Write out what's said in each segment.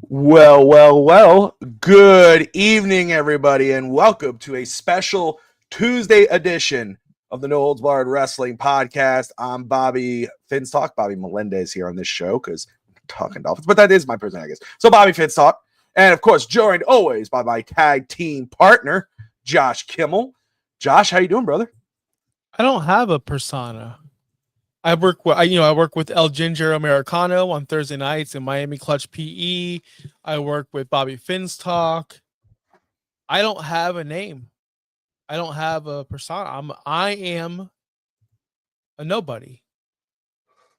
Well. Good evening, everybody, and welcome to a special Tuesday edition of the No Holds Barred Wrestling Podcast. I'm Bobby Finstock, Bobby Melendez here on this show because I'm talking Dolphins, but that is my person, I guess. So, Bobby Finstock, and of course, joined always by my tag team partner, Josh Kimmel. Josh, how you doing, brother? I don't have a persona. I work with El Ginger Americano on Thursday nights in Miami Clutch PE. I work with Bobby Finstock. I don't have a name. I don't have a persona. I am a nobody.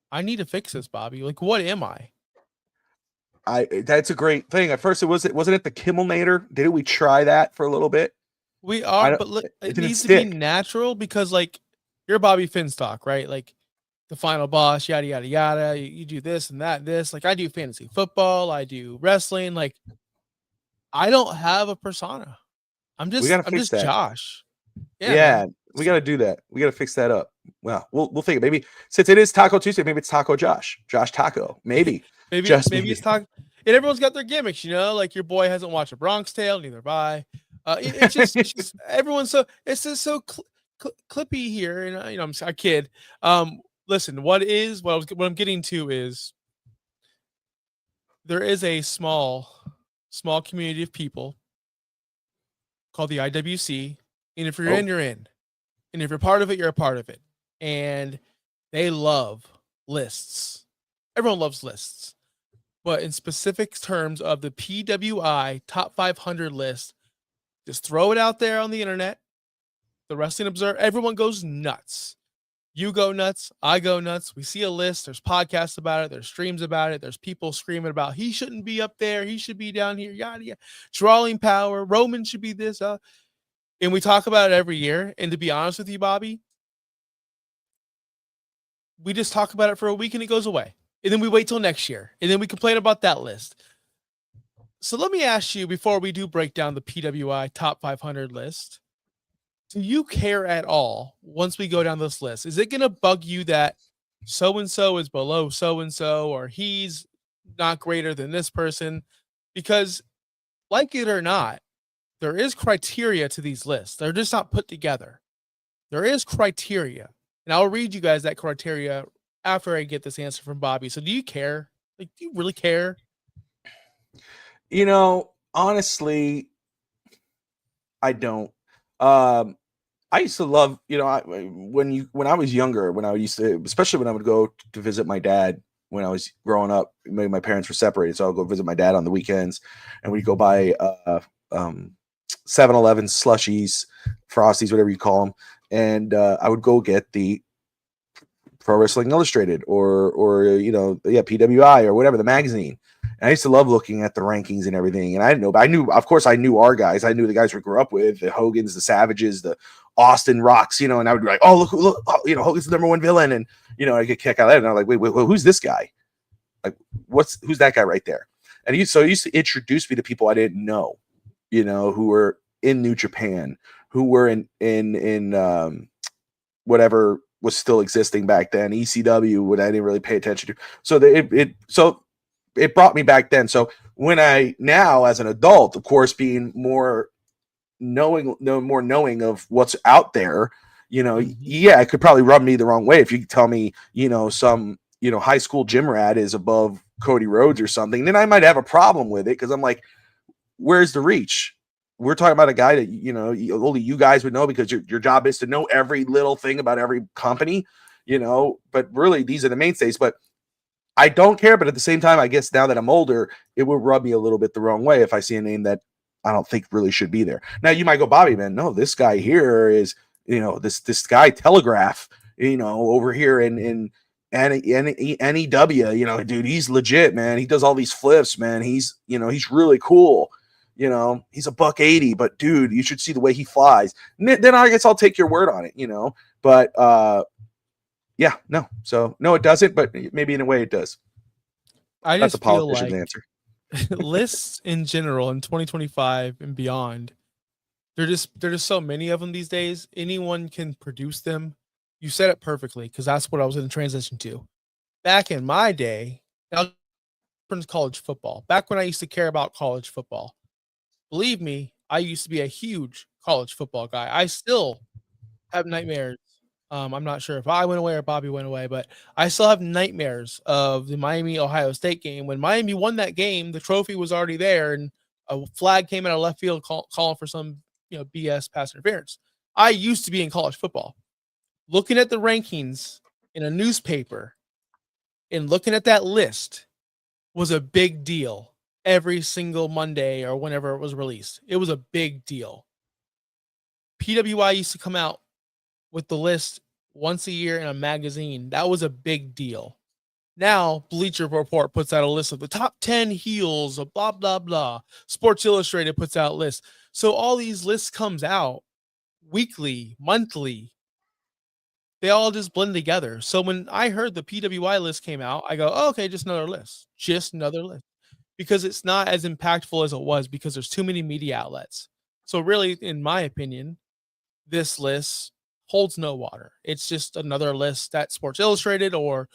I need to fix this, Bobby. Like, what am I? That's a great thing. At first, wasn't it the Kimmelnator? Didn't we try that for a little bit? We are, but It it didn't needs to be stick. natural because, like, you're Bobby Finstock, right? Like, the final boss, yada yada yada. You do this and that, this. Like, I do fantasy football, I do wrestling. Like, I don't have a persona. I'm We got to I'm fix just that. Josh. Yeah, Yeah, man. we got to do that. We got to fix that up. Well, we'll think. Maybe since it is Taco Tuesday, maybe it's Taco Josh Taco. Maybe, just maybe maybe. it's talk. And everyone's got their gimmicks, like your boy hasn't watched a Bronx Tale, neither have I. It's just everyone's so it's just so clippy here, and I'm a kid. Listen, what I'm getting to is there is a small community of people called the IWC, and if you're in, Oh, you're in, and if you're part of it, you're a part of it, and they love lists. Everyone loves lists, but in specific terms of the PWI top 500 list, just throw it out there on the internet. The Wrestling Observer, everyone goes nuts. You go nuts. I go nuts. We see a list. There's podcasts about it. There's streams about it. There's people screaming about he shouldn't be up there. He should be down here. Yada yada. Drawing power. Roman should be this. And we talk about it every year. And to be honest with you, Bobby, we just talk about it for a week and it goes away. And then we wait till next year. And then we complain about that list. So let me ask you before we do break down the PWI top 500 list, do you care at all once we go down this list? Is it going to bug you that so-and-so is below so-and-so or he's not greater than this person? Because like it or not, there is criteria to these lists. They're just not put together. There is criteria. And I'll read you guys that criteria after I get this answer from Bobby. So do you care? Like, do you really care? honestly, I don't. I used to love, when I was younger, when I used to, especially when I would go to visit my dad when I was growing up. My parents were separated, so I'll go visit my dad on the weekends, and we'd go buy 7-Eleven slushies, frosties, whatever you call them, and I would go get the Pro Wrestling Illustrated or PWI or whatever, the magazine. And I used to love looking at the rankings and everything. And I didn't know, but of course, I knew our guys. I knew the guys we grew up with, the Hogans, the Savages, the Austin Rocks, and I would be like, oh, look, Hogan's the number one villain. And, I get kicked out of that. And I'm like, wait, who's this guy? Like, who's that guy right there? And he used to introduce me to people I didn't know, who were in New Japan, who were in whatever was still existing back then, ECW, what I didn't really pay attention to. So it brought me back then. So when I now, as an adult, of course, being more knowing of what's out there, yeah, it could probably rub me the wrong way if you tell me, some high school gym rat is above Cody Rhodes or something. Then I might have a problem with it because I'm like, where's the reach? We're talking about a guy that only you guys would know because your job is to know every little thing about every company, but really these are the mainstays. But I don't care. But at the same time, I guess now that I'm older, it will rub me a little bit the wrong way if I see a name that I don't think really should be there. Now you might go, Bobby, man, no, this guy here is, this guy Telegraph, over here in NEW, dude, he's legit, man. He does all these flips, man. He's really cool. He's a $180, but dude, you should see the way he flies. Then I guess I'll take your word on it, but yeah, no. So no, it doesn't, but maybe in a way it does. I That's a just feel politician's like answer. lists in general in 2025 and beyond, there's just so many of them these days. Anyone can produce them. You said it perfectly because that's what I was in transition to. Back in my day, college football. Back when I used to care about college football. Believe me, I used to be a huge college football guy. I still have nightmares. I'm not sure if I went away or Bobby went away, but I still have nightmares of the Miami-Ohio State game. When Miami won that game, the trophy was already there, and a flag came out of left field calling for some BS pass interference. I used to be in college football. Looking at the rankings in a newspaper and looking at that list was a big deal every single Monday or whenever it was released. It was a big deal. PWI used to come out with the list once a year in a magazine. That was a big deal. Now, Bleacher Report puts out a list of the top 10 heels of blah, blah, blah. Sports Illustrated puts out lists. So all these lists comes out weekly, monthly. They all just blend together. So when I heard the PWI list came out, I go, oh, okay, just another list. Just another list. Because it's not as impactful as it was because there's too many media outlets. So really, in my opinion, this list holds no water. It's just another list that Sports Illustrated or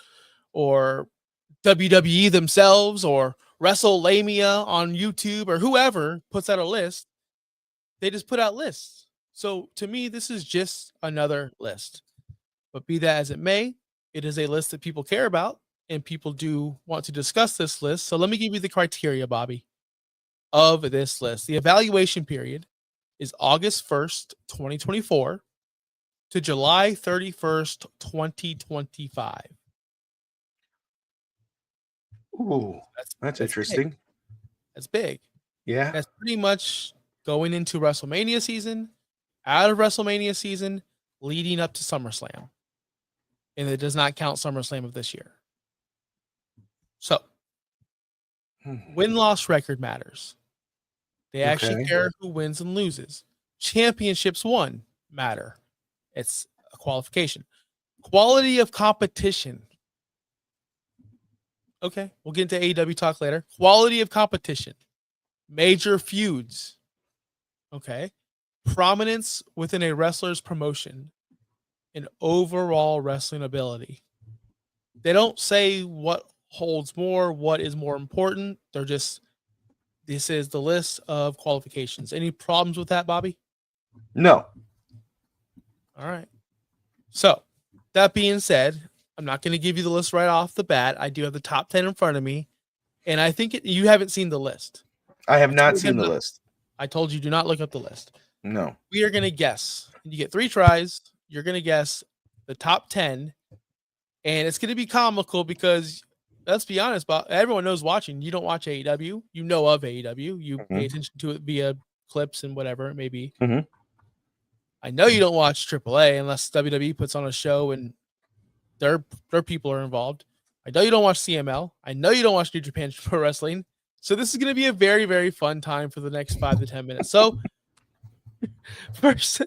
WWE themselves or WrestleLamia on YouTube or whoever puts out a list. They just put out lists. So to me, this is just another list. But be that as it may, it is a list that people care about and people do want to discuss this list. So let me give you the criteria, Bobby, of this list. The evaluation period is August 1st, 2024 to July 31st, 2025. Ooh, that's interesting. Big. That's big. Yeah. That's pretty much going into WrestleMania season, out of WrestleMania season, leading up to SummerSlam. And it does not count SummerSlam of this year. So, win-loss record matters. They actually care who wins and loses. Championships won matter. It's a qualification. Quality of competition. Okay, we'll get into AEW talk later. Quality of competition. Major feuds. Okay. Prominence within a wrestler's promotion. And overall wrestling ability. They don't say what holds more, what is more important. They're just, this is the list of qualifications. Any problems with that, Bobby? No. All right. So, that being said, I'm not going to give you the list right off the bat. I do have the top 10 in front of me. And I think you haven't seen the list. I have not seen the list. I told you, do not look up the list. No. We are going to guess. You get 3 tries. You're going to guess the top 10. And it's going to be comical because, let's be honest, but everyone knows watching. You don't watch AEW. You know of AEW. You pay attention to it via clips and whatever it may be. I know you don't watch AAA unless WWE puts on a show and their people are involved. I know you don't watch CML. I know you don't watch New Japan Pro Wrestling. So this is going to be a very, very fun time for the next 5 to 10 minutes. So first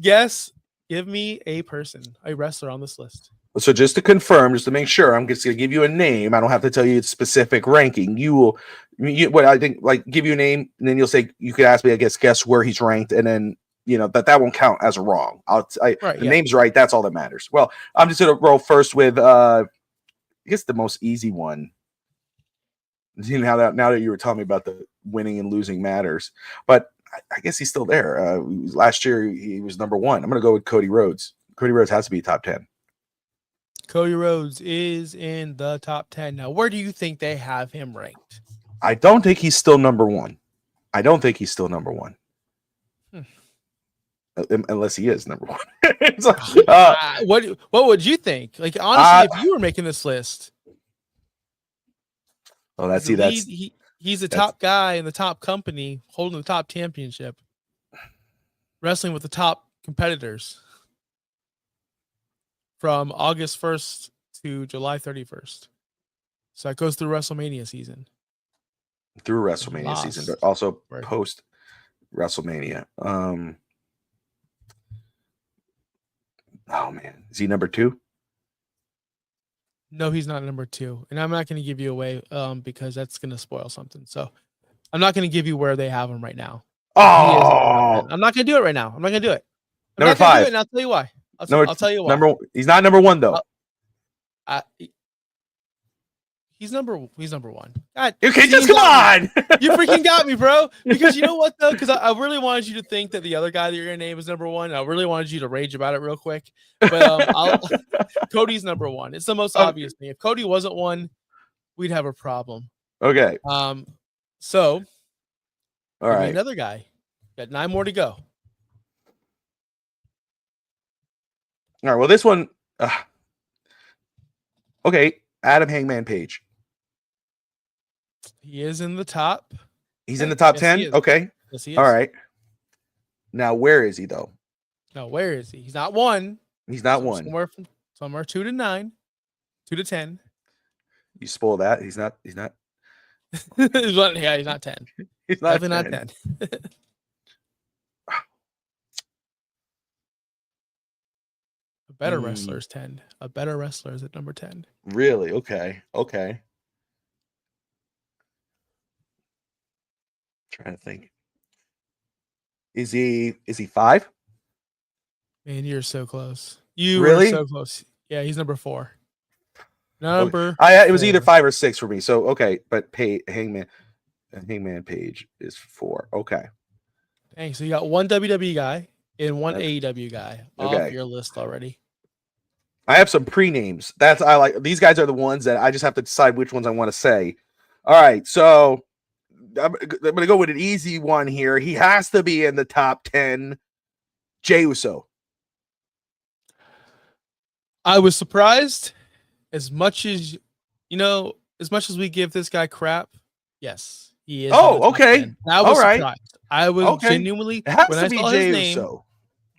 guess, give me a person, a wrestler on this list. So just to confirm, just to make sure, I'm just going to give you a name. I don't have to tell you its specific ranking. What I think, like, give you a name, and then you'll say, you could ask me, I guess where he's ranked, and then, that won't count as a wrong. Name's right. That's all that matters. Well, I'm just going to roll first with, I guess the most easy one. Now that you were telling me about the winning and losing matters, but I guess he's still there. Last year he was number 1. I'm going to go with Cody Rhodes. Cody Rhodes has to be top 10. Cody Rhodes is in the top 10. Now, where do you think they have him ranked? I don't think he's still number 1. Unless he is number 1. What would you think? Like, honestly, if you were making this list. Oh, he's the top guy in the top company holding the top championship, wrestling with the top competitors from August 1st to July 31st. So that goes through WrestleMania season. Through WrestleMania season, but also post WrestleMania. Oh man, is he number 2? No, he's not number 2, and I'm not going to give you away because that's going to spoil something. So I'm not going to give you where they have him right now. Oh, I'm not going to do it right now. I'm not going to do it. Number 5. And I'll tell you why. I'll tell you why. He's not number 1 though. He's number one. God, Okay, see, just you come got me. on. You freaking got me, bro. Because you know what though? Because I really wanted you to think that the other guy that you're gonna name is number one. I really wanted you to rage about it real quick. But Cody's number one. It's the most obvious thing. If Cody wasn't one, we'd have a problem. Okay. So All give me right. another guy. Got 9 more to go. All right. Well, this one. Okay, Adam Hangman Page. He is in the top. He's in the top 10. Okay. Yes, he is. All right. Now, where is he though? No, where is he? He's not one. He's not one. Somewhere 2 to 9, 2 to 10. You spoil that. He's not. He's not 10. He's not 10. He's not Definitely 10. not 10. A better wrestler is 10. A better wrestler is at number 10. Really? Okay. Okay. Trying to think. Is he 5? Man, you're so close. You really were so close. Yeah, he's number 4. Number. It was either 5 or 6 for me. So okay, but Hangman Page is 4. Okay. Dang, so you got one WWE guy and one AEW guy off your list already. I have some pre-names. I like. These guys are the ones that I just have to decide which ones I want to say. All right, so I'm going to go with an easy one here. He has to be in the top 10. Jey Uso. I was surprised. As much as we give this guy crap, yes, he is. Oh, okay. 10. I was surprised. I was genuinely it has when to I be saw Jey his Uso. name.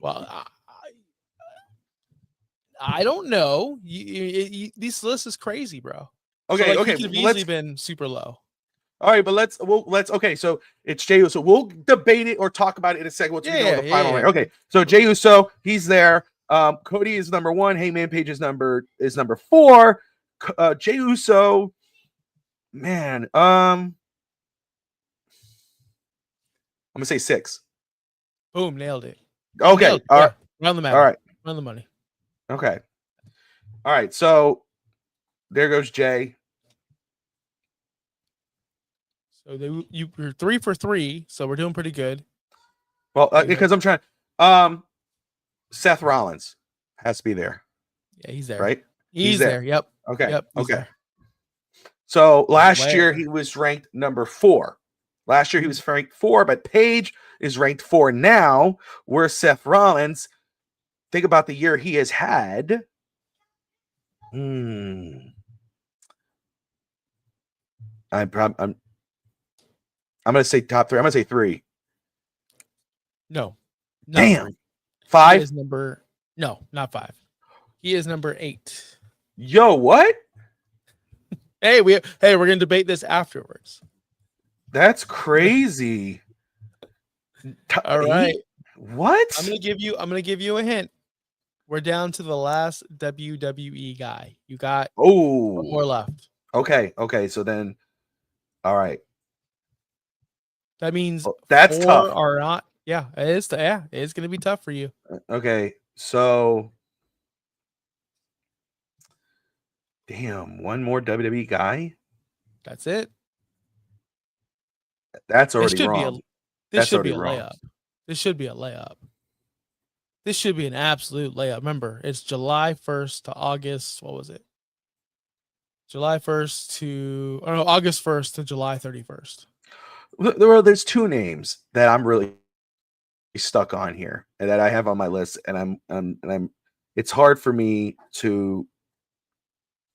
Well, I don't know. This list is crazy, bro. Okay, so, like, okay. He could have easily been super low. All right, but let's. Okay, so it's Jey Uso. We'll debate it or talk about it in a second once we go to the final rank. Okay, so Jey Uso, he's there. Cody is number 1. Hangman Page is number 4. Jey Uso, man. I'm gonna say 6. Boom, nailed it. Okay, nailed it. all right. Round the money. All right, round the money. Okay, all right. So there goes Jay. So you're 3 for 3. So we're doing pretty good. Well, because I'm trying. Seth Rollins has to be there. Yeah, he's there. Right? He's there. Yep. Okay. Yep, okay. There. So last year he was ranked number 4. Last year he was ranked 4, but Page is ranked 4 now. Where's Seth Rollins? Think about the year he has had. I'm going to say top 3. I'm going to say 3. No. Damn. 3. 5? He is not 5. He is number 8. Yo, what? Hey, we're gonna debate this afterwards. That's crazy. All right. What? I'm gonna give you a hint. We're down to the last WWE guy. You got one more left. Okay. So then, all right. That means that's 4 tough. Are not. Yeah, it is. Yeah, it's gonna be tough for you. Okay, so damn, one more WWE guy. That's it. That's already wrong. This should be a layup. This should be a layup. This should be an absolute layup. Remember, it's July 1st to August. What was it? August 1st to July 31st. Well, there's 2 names that I'm really stuck on here and that I have on my list, and I'm it's hard for me to,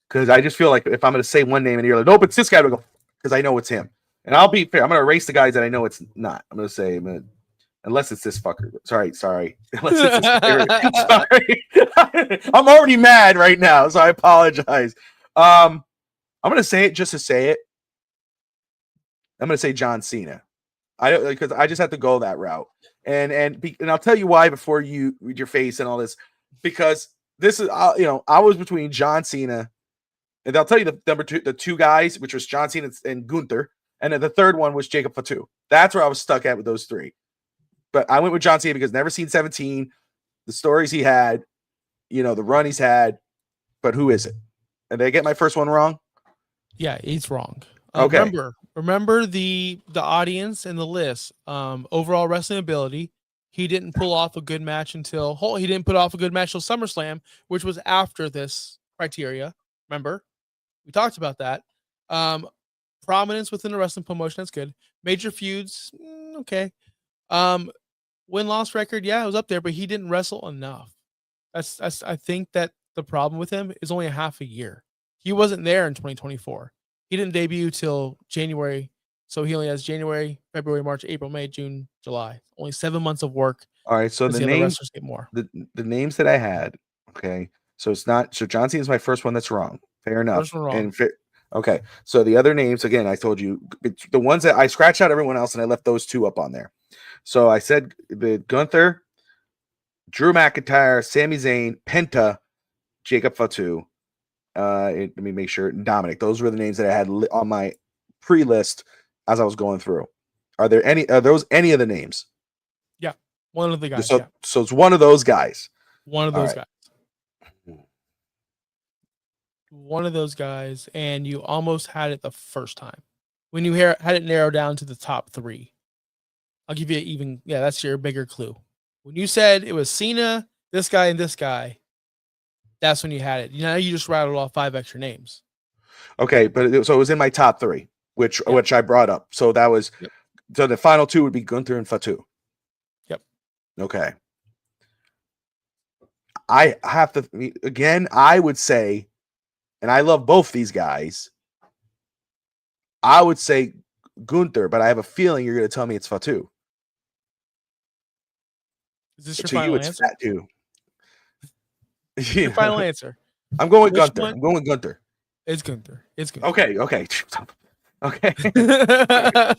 because I just feel like if I'm going to say one name and you're like, nope, it's this guy, because I know it's him. And I'll be fair. I'm going to erase the guys that I know it's not. I'm going to say, unless it's this fucker. Sorry. Unless it's this sorry. I'm already mad right now, so I apologize. I'm going to say it just to say it. I'm going to say John Cena. Because I just have to go that route. And I'll tell you why before you read your face and all this. Because this is, I was between John Cena, and I'll tell you the 2 guys, which was John Cena and Gunther. And then the third one was Jacob Fatu. That's where I was stuck at with those 3. But I went with John Cena because never seen 17, the stories he had, the run he's had. But who is it? And did I get my first one wrong? Yeah, he's wrong. Okay. Remember the audience and the list. Overall wrestling ability. He didn't pull off a good match until SummerSlam, which was after this criteria. Remember, we talked about that. Prominence within the wrestling promotion, that's good. Major feuds, okay. Win-loss record, yeah, it was up there, but he didn't wrestle enough. That's I think that the problem with him is only a half a year. He wasn't there in 2024. He didn't debut till January, so he only has January, February, March, April, May, June, July. Only 7 months of work. All right. So the The names, wrestlers get more. the names that I had. Okay. So it's not. So John Cena is my first one. That's wrong. Fair enough. First one wrong. Okay. So the other names, again, I told you the ones that I scratched out everyone else, and I left those two up on there. So I said the Gunther, Drew McIntyre, Sami Zayn, Penta, Jacob Fatu. Let me make sure. Dominic. Those were the names that I had on my pre-list as I was going through. Are those any of the names? Yeah, one of the guys. So, yeah. so it's one of those guys. One of those guys. One of those guys, and you almost had it the first time when you had it narrowed down to the top 3. I'll give you that's your bigger clue. When you said it was Cena, this guy, and this guy, that's when you had it. Now you just rattled off 5 extra names. Okay, but so it was in my top 3, which I brought up. So that was so the final 2 would be Gunther and Fatu. Yep. Okay. I have to again. I would say, and I love both these guys. I would say Gunther, but I have a feeling you're going to tell me it's Fatu. Is this your final answer? Your final answer. I'm going with Gunther. I'm going with Gunther. It's Gunther. It's Gunther. Okay. Okay. I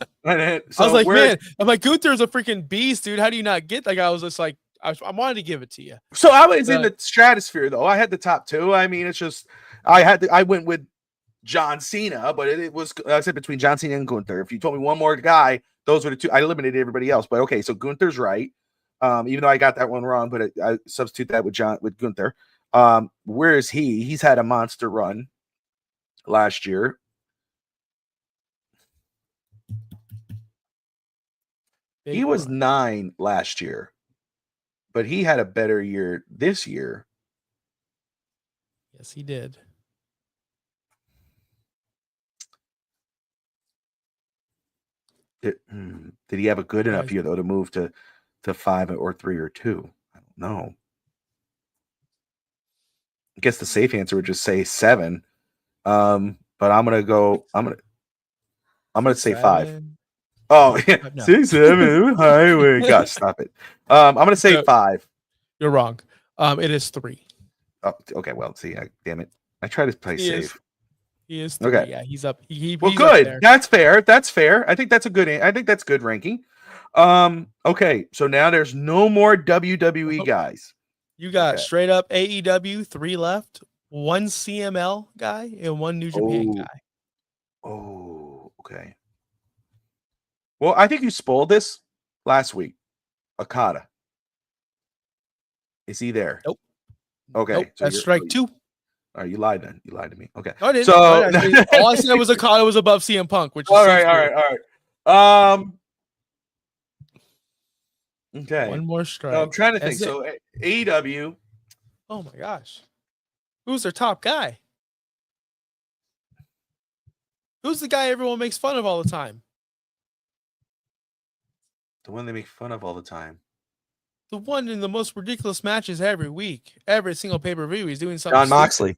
was like, man, I'm like, Gunther is a freaking beast, dude. How do you not get that guy? I was just like, I wanted to give it to you. So I was in the stratosphere, though. I had the top 2. I mean, it's just I went with John Cena, but it was I said between John Cena and Gunther. If you told me one more guy, those were the 2. I eliminated everybody else. But okay, so Gunther's right. Even though I got that one wrong, but I substitute that with Gunther. Where is he? He's had a monster run last year. He was 9 last year, but he had a better year this year. Yes, he did. Did he have a good enough year, though, to move to 5 or 3 or 2? I don't know. I guess the safe answer would just say 7. But I'm gonna go. I'm gonna say 5. Oh, yeah. No. 6, 7 highway. Gosh, stop it. I'm gonna say 5. You're wrong. It is 3. Oh, okay. Well, see, damn it. I try to play safe. He is 3. Okay. Yeah, he's up. He's good. Up that's fair. That's fair. I think that's good ranking. Okay. So now there's no more WWE guys. You got straight up AEW 3 left, 1 CML guy, and 1 New Japan guy. Oh, okay. Well, I think you spoiled this last week. Okada. Is he there? Nope. Okay. Nope. So that's strike 2. All right, you lied then. You lied to me. Okay. No, I didn't. So all I said was Okada was above CM Punk, which is all right. Okay. 1 more strike. I'm trying to think. So AEW. Oh my gosh. Who's their top guy? Who's the guy everyone makes fun of all the time? The one they make fun of all the time. The one in the most ridiculous matches every week. Every single pay-per-view he's doing something. John Moxley.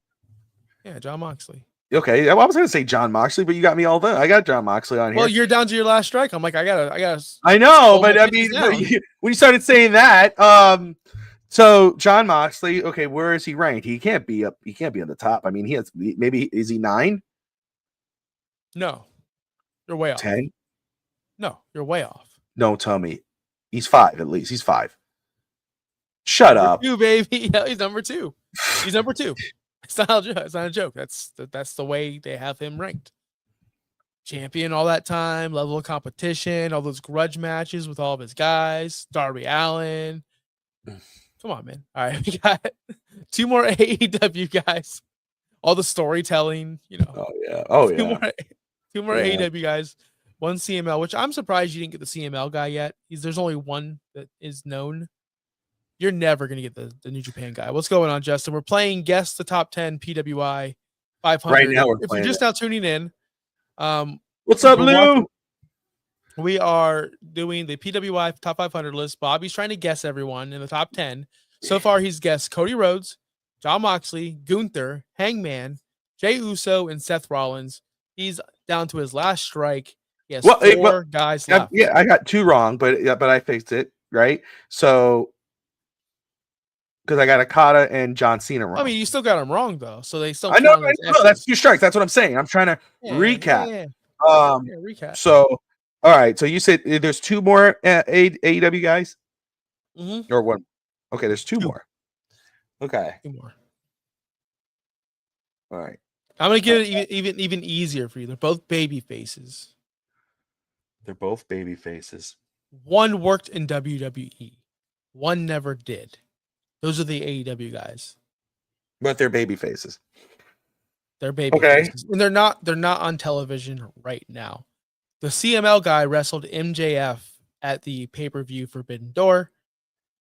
Yeah, John Moxley. Okay, I was going to say John Moxley, but you got me all done. I got John Moxley on here. Well, you're down to your last strike. I'm like, I gotta. I know, but I mean, when you started saying that, so John Moxley, okay, where is he ranked? He can't be up. He can't be on the top. I mean, is he 9? No, you're way off. 10? No, you're way off. No, tell me, he's 5 at least. He's 5. Shut up, 2, baby. Yeah, he's number 2. He's number 2. It's not a joke. That's the way they have him ranked. Champion all that time, level of competition, all those grudge matches with all of his guys, Darby Allin. Come on, man. All right, we got 2 more AEW guys. all the storytelling, you know. Oh yeah. Oh Two yeah. more, two more Yeah. AEW guys, one CML, which I'm surprised you didn't get the CML guy yet. There's only one that is known. You're never gonna get the New Japan guy. What's going on, Justin? We're playing Guess the Top 10 PWI 500. Right now we're If you're playing just now tuning in, What's up, we're watching- Lou? we are doing the PWI Top 500 list. Bobby's trying to guess everyone in the top 10. So far, he's guessed Cody Rhodes, Jon Moxley, Gunther, Hangman, Jey Uso, and Seth Rollins. He's down to his last strike. He has four guys left. Yeah, I got 2 wrong, but I fixed it, right? So because I got Okada and John Cena wrong. I mean, you still got them wrong though, so they still. I know, that's 2 strikes. That's what I'm saying. I'm trying to recap. Recap. So, all right. So you said there's 2 more AEW guys, or 1? Okay, there's 2 more. Okay, 2 more. All right. I'm gonna give it even easier for you. They're both baby faces. They're both baby faces. One worked in WWE. One never did. Those are the AEW guys. But they're baby faces. They're baby faces. And they're not on television right now. The CML guy wrestled MJF at the pay-per-view Forbidden Door.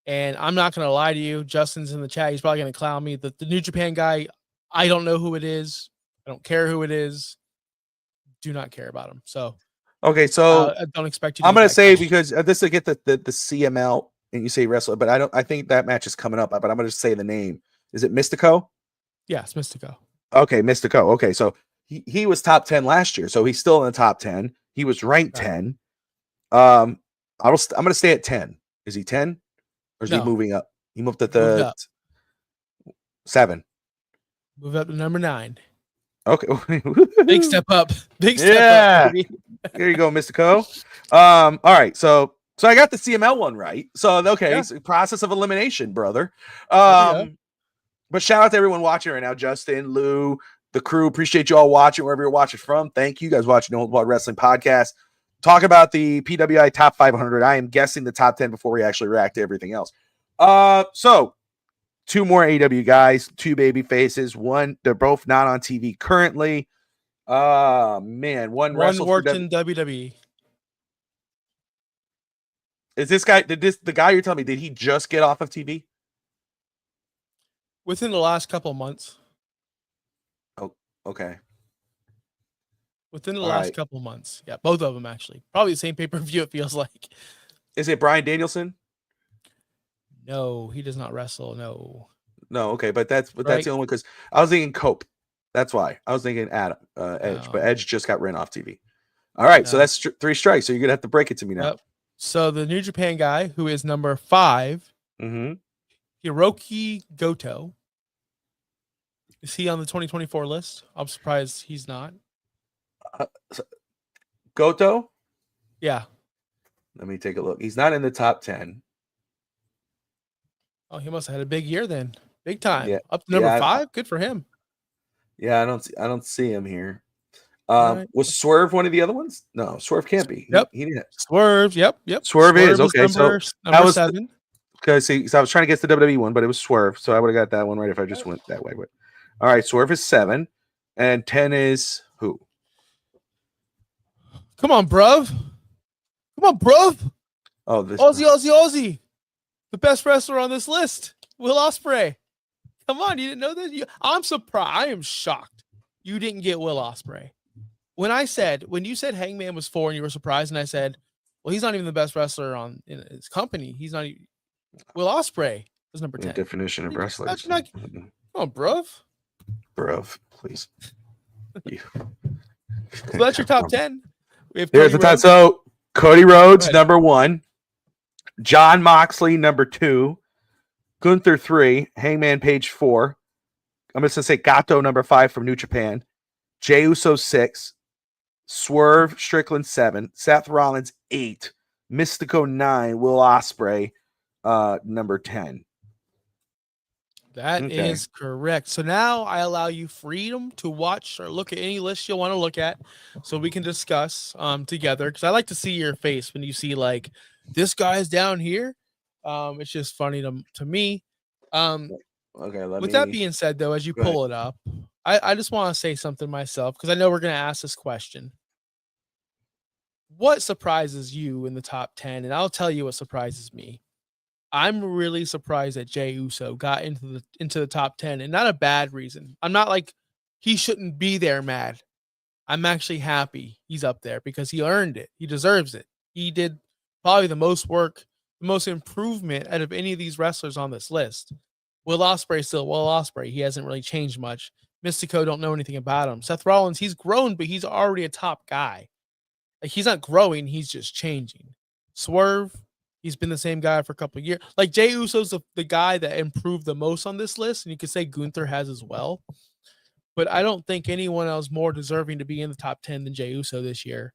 And I'm not gonna lie to you, Justin's in the chat. He's probably gonna clown me. The New Japan guy, I don't know who it is. I don't care who it is. Do not care about him. So okay, so I don't expect you to. I'm gonna say because this will get the CML and you say wrestler, but I think that match is coming up. But I'm gonna just say the name. Is it Mystico? Yeah, it's Mystico. Okay, Mystico. Okay, so he was top 10 last year, so he's still in the top 10. He was ranked 10. I'm gonna stay at 10. Is he 10? Or is he moving up? He moved at the 7. Move up to number 9. Okay. Big step up. Big step up. Baby. There you go, Mystico. All right, so I got the CML one right. So it's a process of elimination, brother. But shout out to everyone watching right now, Justin, Lou, the crew. Appreciate you all watching wherever you're watching from. Thank you guys watching the Old Blood Wrestling Podcast. Talk about the PWI Top 500. I am guessing the top 10 before we actually react to everything else. So 2 more AW guys, 2 baby faces. One, they're both not on TV currently. Man, one worked in WWE. Is this guy? The guy you're telling me? Did he just get off of TV? Within the last couple of months. Oh, okay. Within the last couple of months. Yeah, both of them actually. Probably the same pay-per-view, it feels like. Is it Bryan Danielson? No, he does not wrestle. No. No, okay, but that's the only one because I was thinking Cope. That's why. I was thinking Edge, but Edge just got ran off TV. All right, so that's 3 strikes. So you're gonna have to break it to me now. Yep. So the New Japan guy, who is number 5, Hiroki Goto. Is he on the 2024 list? I'm surprised he's not. Goto? Yeah. Let me take a look. He's not in the top 10. Oh, he must have had a big year then. Big time. Yeah. Up to number 5. Good for him. Yeah, I don't see him here. Was Swerve one of the other ones? No, Swerve can't be. Yep. He didn't. Swerve. Yep. Swerve is okay. Number 7. Okay, see, so I was trying to guess the WWE one, but it was Swerve, so I would have got that one right if I just went that way. But all right, Swerve is 7, and 10 is who? Come on, bruv. Oh, this Aussie. The best wrestler on this list, Will Ospreay. Come on, you didn't know this? I'm surprised. I am shocked you didn't get Will Ospreay. When you said Hangman was 4 and you were surprised, and I said, well, he's not even the best wrestler in his company. He's not even. Will Ospreay was number 10. Definition of wrestler. Come on, bruv. Bruv, please. So that's your top 10. Here's the top. So Cody Rhodes, number 1. Jon Moxley, number 2. Gunther, 3. Hangman Page, 4. I'm just going to say Gato, number 5 from New Japan. Jey Uso, 6. Swerve Strickland, 7. Seth Rollins, 8. Mystico, 9. Will Ospreay, number 10. That is correct. So now I allow you freedom to watch or look at any list you'll want to look at so we can discuss together. Because I like to see your face when you see like this guy's down here. It's just funny to me. With that being said, though, as you pull it up, I just want to say something myself because I know we're going to ask this question. What surprises you in the top 10? And I'll tell you what surprises me. I'm really surprised that Jey Uso got into the top 10, and not a bad reason. I'm not like he shouldn't be there mad. I'm actually happy he's up there because he earned it. He deserves it. He did probably the most work, the most improvement out of any of these wrestlers on this list. Will Ospreay still Will Ospreay. He hasn't really changed much. Mystico, don't know anything about him. Seth Rollins, he's grown, but he's already a top guy. Like, he's not growing, he's just changing. Swerve, he's been the same guy for a couple of years. Like, Jey Uso's the guy that improved the most on this list, and you could say Gunther has as well. But I don't think anyone else more deserving to be in the top 10 than Jey Uso this year.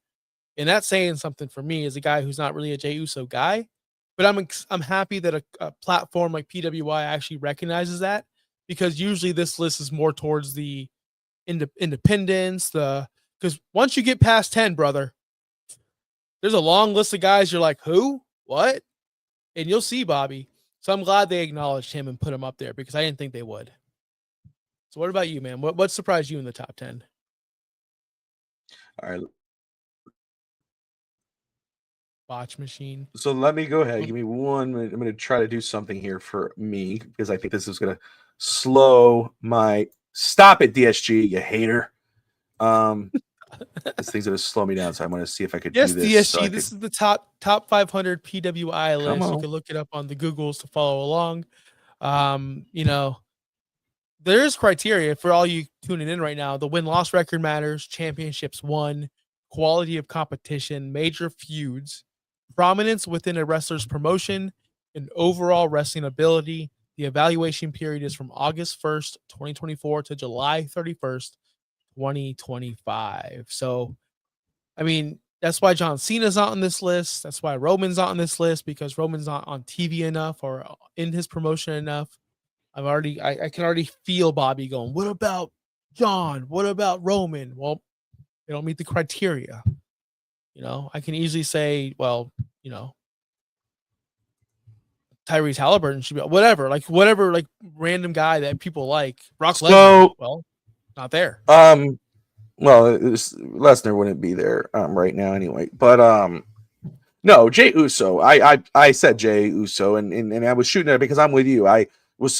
And that's saying something for me as a guy who's not really a Jey Uso guy. But I'm happy that a platform like PWI actually recognizes that, because usually this list is more towards the independents, because once you get past 10, brother, there's a long list of guys you're like, who? What? And you'll see, Bobby. So I'm glad they acknowledged him and put him up there because I didn't think they would. So what about you, man? What surprised you in the top 10? All right. Botch machine. So let me go ahead. Give me 1 minute. I'm going to try to do something here for me because I think this is going to slow my. Stop it, DSG, you hater. This thing's going to slow me down, so I'm going to see if I could do this. Yes, DSG, so this is the top 500 PWI list. You can look it up on the Googles to follow along. There's criteria for all you tuning in right now. The win-loss record matters, championships won, quality of competition, major feuds, prominence within a wrestler's promotion, and overall wrestling ability. The evaluation period is from August 1st, 2024 to July 31st, 2025. So, I mean, that's why John Cena's not on this list. That's why Roman's not on this list, because Roman's not on TV enough or in his promotion enough. I can already feel Bobby going, what about John? What about Roman? Well, they don't meet the criteria. I can easily say, well, Tyrese Halliburton should be whatever random guy that people like. Brock Lesnar, well, not there. Well, Lesnar wouldn't be there right now anyway. But no, Jey Uso. I said Jey Uso, and I was shooting at it because I'm with you.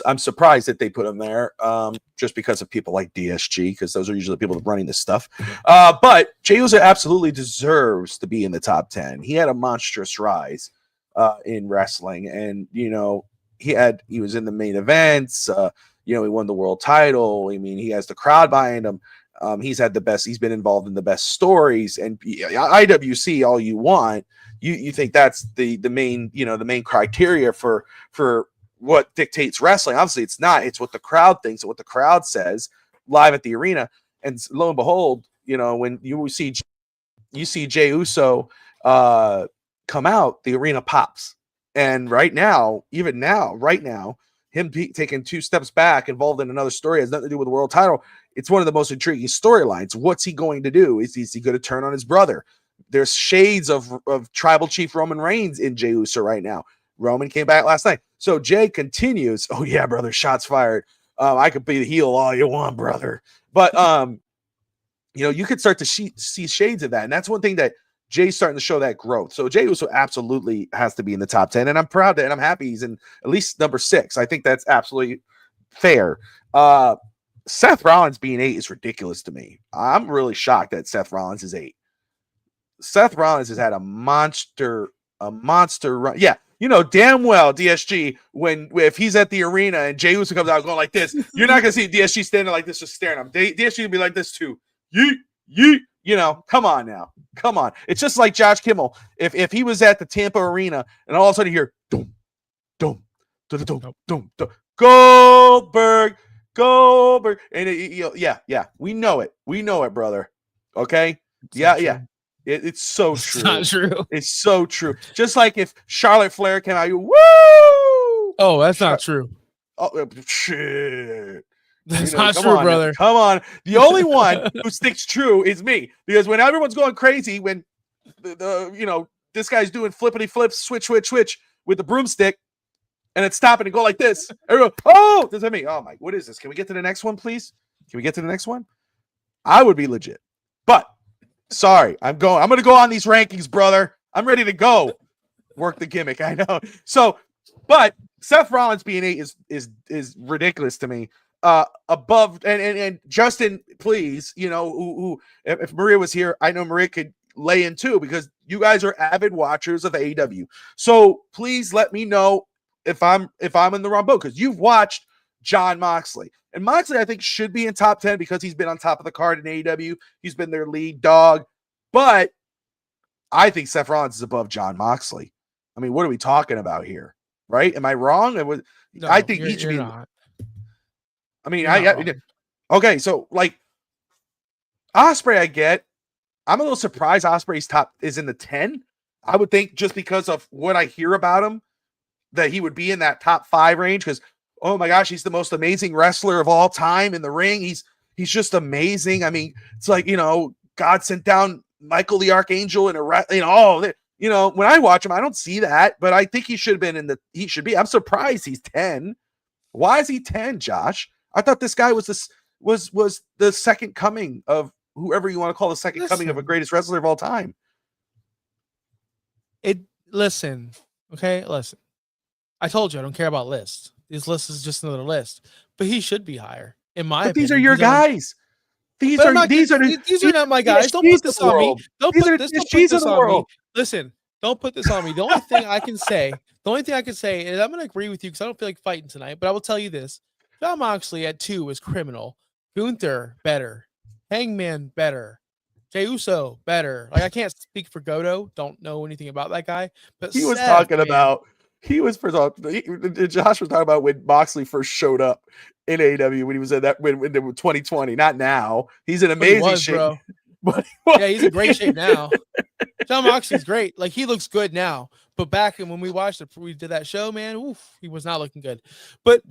I'm surprised that they put him there, just because of people like DSG, because those are usually the people running this stuff. But Jey Uso absolutely deserves to be in the top 10. He had a monstrous rise in wrestling, and he was in the main events. He won the world title. I mean, he has the crowd behind him. He's been involved in the best stories, and IWC all you want. You think that's the main criteria for what dictates wrestling. Obviously it's not. It's what the crowd thinks and what the crowd says live at the arena. And lo and behold, when you see Jey Uso come out, the arena pops. And right now, him taking 2 steps back, involved in another story, has nothing to do with the world title. It's one of the most intriguing storylines. What's he going to do? Is he going to turn on his brother? There's shades of Tribal Chief Roman Reigns in Jey Uso right now. Roman came back last night. So Jey continues. Oh yeah, brother, shots fired. I could be the heel all you want, brother. But you could start to see shades of that. And that's one thing that Jay's starting to show, that growth. So Jey Uso absolutely has to be in the top 10. And I'm proud and I'm happy he's in at least number 6. I think that's absolutely fair. Seth Rollins being 8 is ridiculous to me. I'm really shocked that Seth Rollins is 8. Seth Rollins has had a monster run. Yeah. Damn well, DSG, if he's at the arena and Jey Uso comes out going like this, you're not going to see DSG standing like this just staring at him. DSG will be like this too. Yeet. Come on now. Come on. It's just like Josh Kimmel. If he was at the Tampa arena and all of a sudden you hear, dum, dum, dum, dum, dum, dum, Goldberg. And yeah. We know it, brother. Okay? Yeah. It's so true. It's not true. It's so true. Just like if Charlotte Flair came out, you woo! Oh, that's not true. Oh, shit. That's not true, brother. Come on. The only one who sticks true is me. Because when everyone's going crazy, when this guy's doing flippity flips, switch with the broomstick, and it's stopping and go like this. Everyone, oh, does that mean? Oh my, what is this? Can we get to the next one, please? Can we get to the next one? I would be legit. But sorry, I'm going to go on these rankings, brother. I'm ready to go. Work the gimmick. I know. So, but Seth Rollins being 8 is ridiculous to me. Above and Justin, please, you know, who if Maria was here, I know Maria could lay in too, because you guys are avid watchers of AEW. So please let me know if I'm in the wrong boat, because you've watched Jon Moxley. And Moxley, I think, should be in top 10 because he's been on top of the card in AEW. He's been their lead dog. But I think Seth Rollins is above Jon Moxley. I mean, what are we talking about here? Right? Am I wrong? No, I think he should be. Not. I mean, okay, so like Ospreay, I get. I'm a little surprised Ospreay's top is in the 10. I would think, just because of what I hear about him, that he would be in that top 5 range, because oh my gosh, he's the most amazing wrestler of all time in the ring. He's just amazing. I mean, it's like, you know, God sent down Michael the Archangel and when I watch him, I don't see that, but I think he should have been he should be. I'm surprised he's 10. Why is he 10, Josh? I thought this guy was the second coming of whoever you want to call the second coming of a greatest wrestler of all time. Listen. I told you I don't care about lists. This list is just another list, but he should be higher in my opinion. These are your guys. These are not my guys. Don't put this on me. Don't put this on me. Listen, don't put this on me. The only thing I can say, and I'm going to agree with you because I don't feel like fighting tonight, but I will tell you this. Jon Moxley at 2 is criminal. Gunther, better. Hangman, better. Jey Uso, better. Like, I can't speak for Goto. Don't know anything about that guy. But Josh was talking about when Moxley first showed up in AEW, when he was in that when 2020. Not now. He's in amazing shape, bro. But yeah, he's in great shape now. Jon Moxley's great. Like, he looks good now. But back when we did that show, man, he was not looking good. But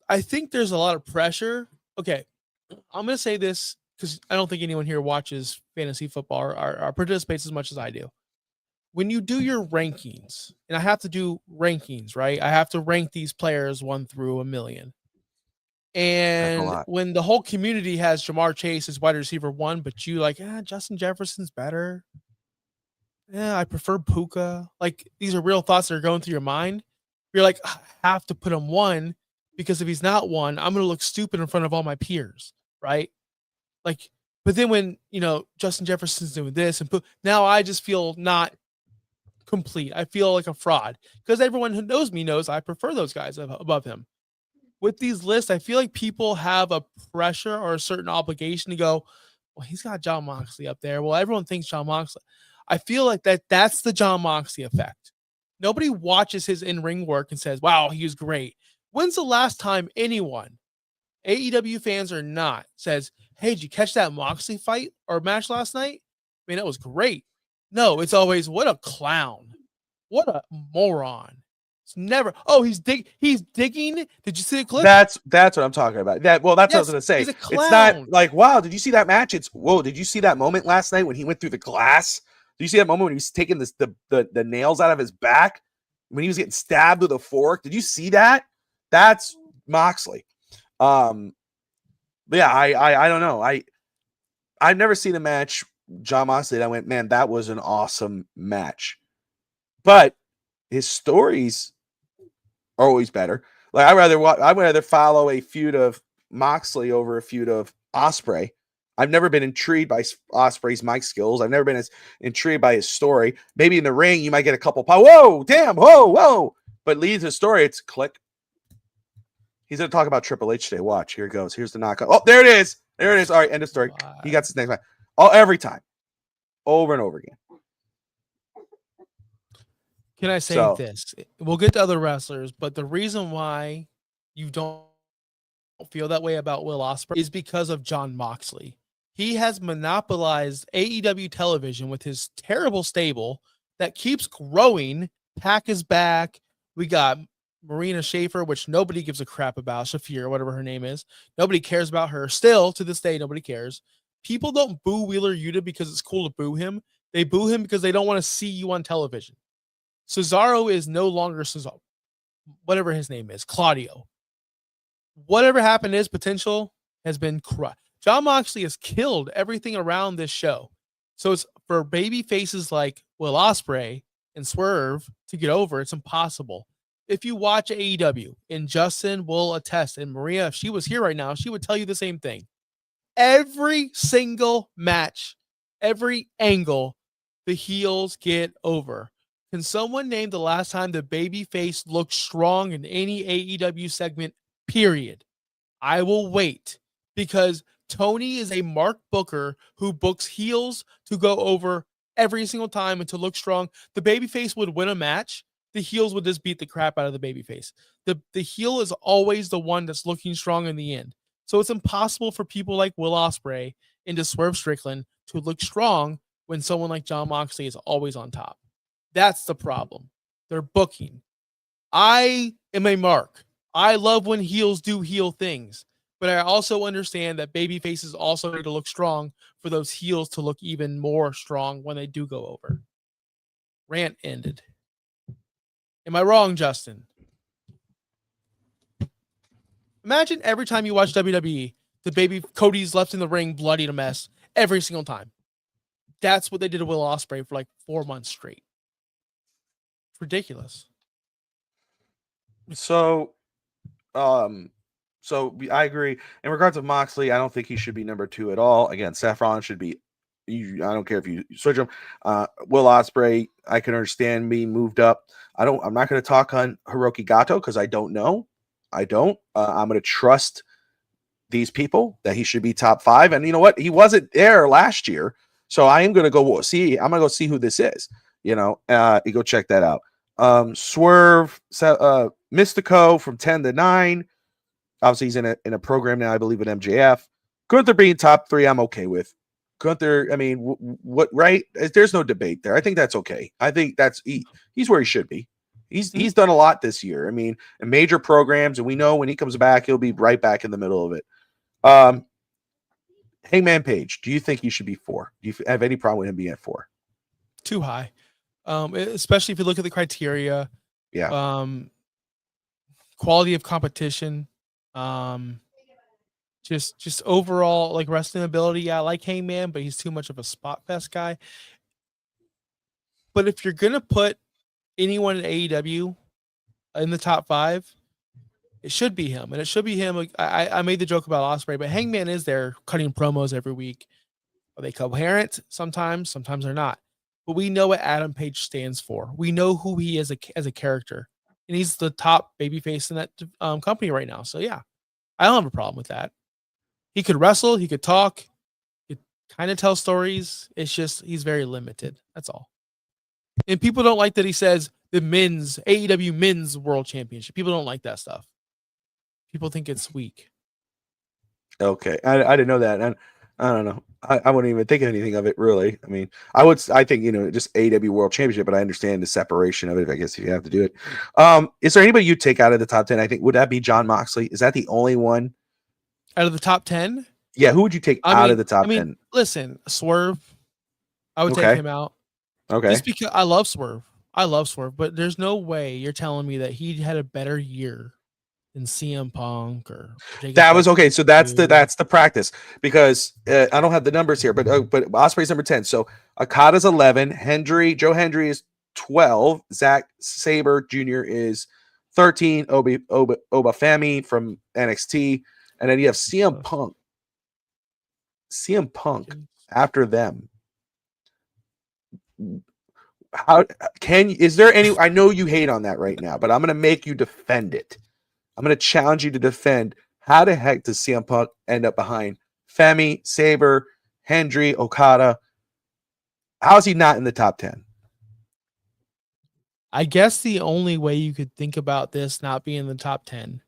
I think there's a lot of pressure. Okay, I'm going to say this because I don't think anyone here watches fantasy football or participates as much as I do. When you do your rankings, and I have to do rankings, right? I have to rank these players 1 through 1,000,000. And when the whole community has Jamar Chase as wide receiver 1, but you like, Justin Jefferson's better. Yeah, I prefer Puka. Like, these are real thoughts that are going through your mind. You're like, I have to put him 1 because if he's not 1, I'm going to look stupid in front of all my peers, right? Like, but then when, Justin Jefferson's doing this and now I just feel not complete. I feel like a fraud because everyone who knows me knows I prefer those guys above him. With these lists, I feel like people have a pressure or a certain obligation to go, well, he's got Jon Moxley up there. Well, everyone thinks Jon Moxley. I feel like that's the Jon Moxley effect. Nobody watches his in-ring work and says, wow, he was great. When's the last time anyone, AEW fans or not, says, hey, did you catch that Moxley fight or match last night? I mean, that was great. No, it's always, what a clown. What a moron. It's never, he's digging. Did you see the clip? That's what I'm talking about. That's what I was going to say. It's not like, wow, did you see that match? Did you see that moment last night when he went through the glass? Did you see that moment when he was taking the nails out of his back? When he was getting stabbed with a fork? Did you see that? That's Moxley. But yeah, I don't know. I've never seen a match, Jon Moxley, that I went, man, that was an awesome match. But his stories are always better. Like, I'd rather follow a feud of Moxley over a feud of Ospreay. I've never been intrigued by Ospreay's mic skills. I've never been as intrigued by his story. Maybe in the ring, you might get a couple whoa, damn, whoa. But leads his story, it's click. He's going to talk about Triple H today. Watch. Here it goes. Here's the knockout. Oh, there it is. There it is. All right, end of story. Wow. He got his next match. Every time. Over and over again. Can I say this? We'll get to other wrestlers, but the reason why you don't feel that way about Will Ospreay is because of Jon Moxley. He has monopolized AEW television with his terrible stable that keeps growing. Pac is back. We got Marina Schaefer, which nobody gives a crap about. Shafir, whatever her name is. Nobody cares about her. Still, to this day, nobody cares. People don't boo Wheeler Yuta because it's cool to boo him. They boo him because they don't want to see you on television. Cesaro is no longer Cesaro. Whatever his name is. Claudio. Whatever happened to his potential, has been corrupt. John Moxley has killed everything around this show. So it's for baby faces like Will Ospreay and Swerve to get over. It's impossible. If you watch AEW, and Justin will attest, and Maria, if she was here right now, she would tell you the same thing. Every single match, every angle, the heels get over. Can someone name the last time the babyface looked strong in any AEW segment, period? I will wait, because Tony is a Mark Booker who books heels to go over every single time and to look strong. The babyface would win a match. The heels would just beat the crap out of the babyface. The heel is always the one that's looking strong in the end. So it's impossible for people like Will Ospreay and to Swerve Strickland to look strong when someone like John Moxley is always on top. That's the problem. They're booking. I am a mark. I love when heels do heel things, but I also understand that baby faces also need to look strong for those heels to look even more strong when they do go over. Rant ended. Am I wrong, Justin? Imagine every time you watch WWE, the baby Cody's left in the ring bloody and a mess every single time. That's what they did to Will Ospreay for like 4 months straight. It's ridiculous. So I agree. In regards to Moxley, I don't think he should be number 2 at all. Again, Saffron should be. I don't care if you switch him. Will Ospreay, I can understand being moved up. I'm not going to talk on Hiroki Goto because I don't know. I'm going to trust these people that he should be top 5. And you know what? He wasn't there last year, so I am going to go see. I'm going to go see who this is. You go check that out. Swerve, Mystico from 10 to 9. Obviously, he's in a program now, I believe, at MJF. Gunther being top 3, I'm okay with. Gunther, I mean, what? Right? There's no debate there. I think that's okay. I think he's where he should be. He's done a lot this year. I mean, in major programs, and we know when he comes back, he'll be right back in the middle of it. Hangman Page, do you think he should be 4? Do you have any problem with him being at 4? Too high, especially if you look at the criteria. Yeah. Quality of competition. Just overall, like, wrestling ability. Yeah, I like Hangman, but he's too much of a spot fest guy. But if you're gonna put anyone in AEW in the top 5, it should be him, and it should be him. Like, I made the joke about Ospreay, but Hangman is there cutting promos every week. Are they coherent? Sometimes they're not. But we know what Adam Page stands for. We know who he is as a character, and he's the top babyface in that company right now. So yeah, I don't have a problem with that. He could wrestle, he could talk, he could kind of tell stories. It's just he's very limited. That's all. And people don't like that he says the AEW men's world championship. People don't like that stuff. People think it's weak. Okay. I didn't know that. And I don't know. I wouldn't even think anything of it, really. I mean, I think, just AEW World Championship, but I understand the separation of it, I guess, if you have to do it. Is there anybody you take out of the top 10? I think, would that be John Moxley? Is that the only one? Out of the top 10? Yeah, who would you take out of the top 10? Listen, Swerve. I would take him out. Okay. Just because I love Swerve. But there's no way you're telling me that he had a better year than CM Punk or Jacob. That was okay. So that's the practice, because I don't have the numbers here, but Ospreay's number 10. So Okada's 11, Joe Hendry is 12, Zack Sabre Jr. is 13, Oba Femi from NXT, and then you have CM Punk. CM Punk after them. Is there any? I know you hate on that right now, but I'm going to make you defend it. I'm going to challenge you to defend. How the heck does CM Punk end up behind Femi, Sabre, Hendry, Okada? How is he not in the top 10? I guess the only way you could think about this not being in the top 10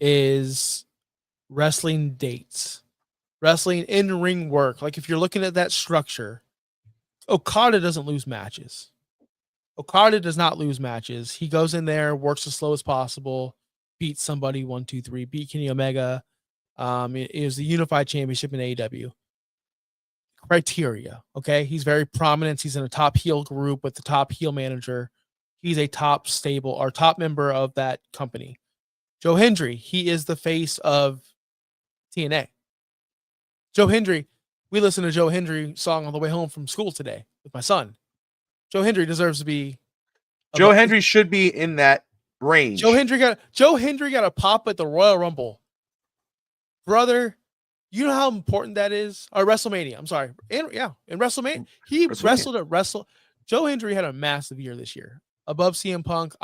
is wrestling dates, wrestling in-ring work. Like, if you're looking at that structure, Okada doesn't lose matches. Okada does not lose matches. He goes in there, works as slow as possible, beats somebody 1, 2, 3, beat Kenny Omega. It was the unified championship in AEW. Criteria, okay? He's very prominent. He's in a top heel group with the top heel manager. He's a top stable or top member of that company. Joe Hendry, he is the face of TNA. Joe Hendry, we listened to Joe Hendry song on the way home from school today with my son. Joe Hendry deserves to be. Joe Hendry should be in that range. Joe Hendry got a pop at the Royal Rumble. Brother, you know how important that is? Or WrestleMania. I'm sorry. In WrestleMania. He wrestled at Wrestle. Joe Hendry had a massive year this year. Above CM Punk.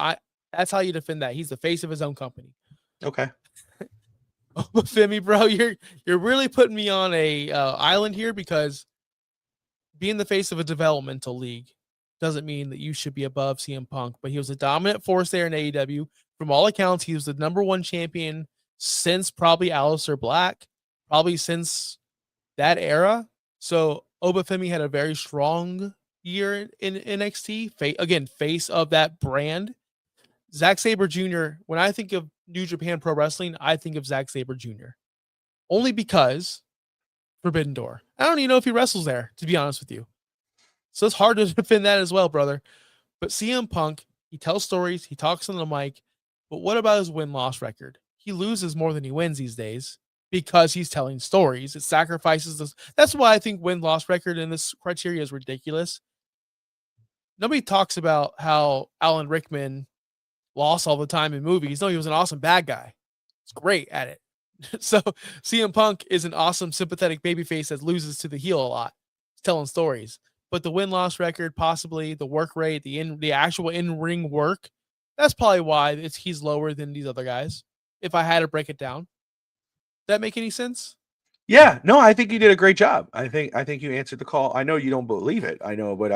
That's how you defend that. He's the face of his own company. Okay. Femi, bro, you're really putting me on a island here, because being the face of a developmental league doesn't mean that you should be above CM Punk. But he was a dominant force there in AEW. From all accounts, he was the #1 champion since probably Aleister Black, probably since that era. So Obafemi had a very strong year in NXT. Face of that brand. Zack Sabre Jr., when I think of New Japan Pro Wrestling, I think of Zack Sabre Jr. Only because Forbidden Door. I don't even know if he wrestles there, to be honest with you. So it's hard to defend that as well, brother. But CM Punk, he tells stories, he talks on the mic, but what about his win-loss record? He loses more than he wins these days because he's telling stories. It sacrifices this. That's why I think win-loss record in this criteria is ridiculous. Nobody talks about how Alan Rickman lost all the time in movies. No, he was an awesome bad guy. He's great at it. So CM Punk is an awesome sympathetic babyface that loses to the heel a lot. He's telling stories. But the win-loss record, possibly the work rate, the actual in-ring work, that's probably why he's lower than these other guys. If I had to break it down, that make any sense? Yeah, no, I think you did a great job. I think you answered the call. I know you don't believe it. I know, but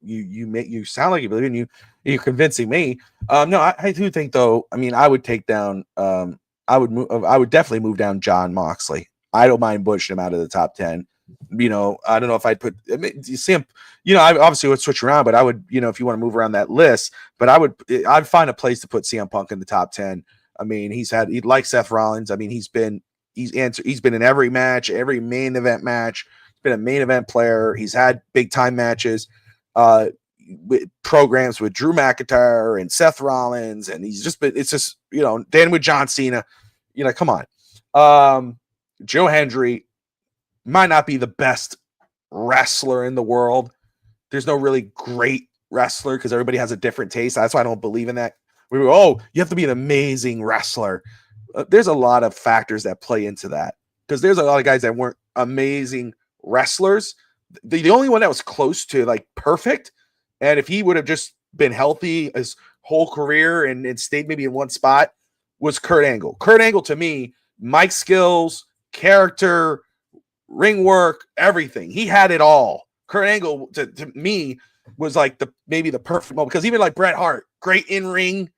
you sound like you believe it, and you're convincing me. No, I do think though. I mean, I would take down. I would definitely move down John Moxley. I don't mind pushing him out of the top 10. You know, I don't know if I'd put. I mean, you see him. You know, I obviously would switch around, but I would. You know, if you want to move around that list, but I'd find a place to put CM Punk in the top 10. I mean, he like Seth Rollins. I mean, he's been in every match, every main event match. He's been a main event player. He's had big time matches, with programs with Drew McIntyre and Seth Rollins, and he's just been. It's just, you know, then with John Cena. You know, come on. Joe Hendry might not be the best wrestler in the world. There's no really great wrestler because everybody has a different taste. That's why I don't believe in that. We go, oh, you have to be an amazing wrestler. There's a lot of factors that play into that, because there's a lot of guys that weren't amazing wrestlers. The only one that was close to like perfect, and if he would have just been healthy his whole career and stayed maybe in one spot, was Kurt Angle. Kurt Angle, to me, mic skills, character, ring work, everything. He had it all. Kurt Angle, to me, was like maybe the perfect moment, because even like Bret Hart, great in ring,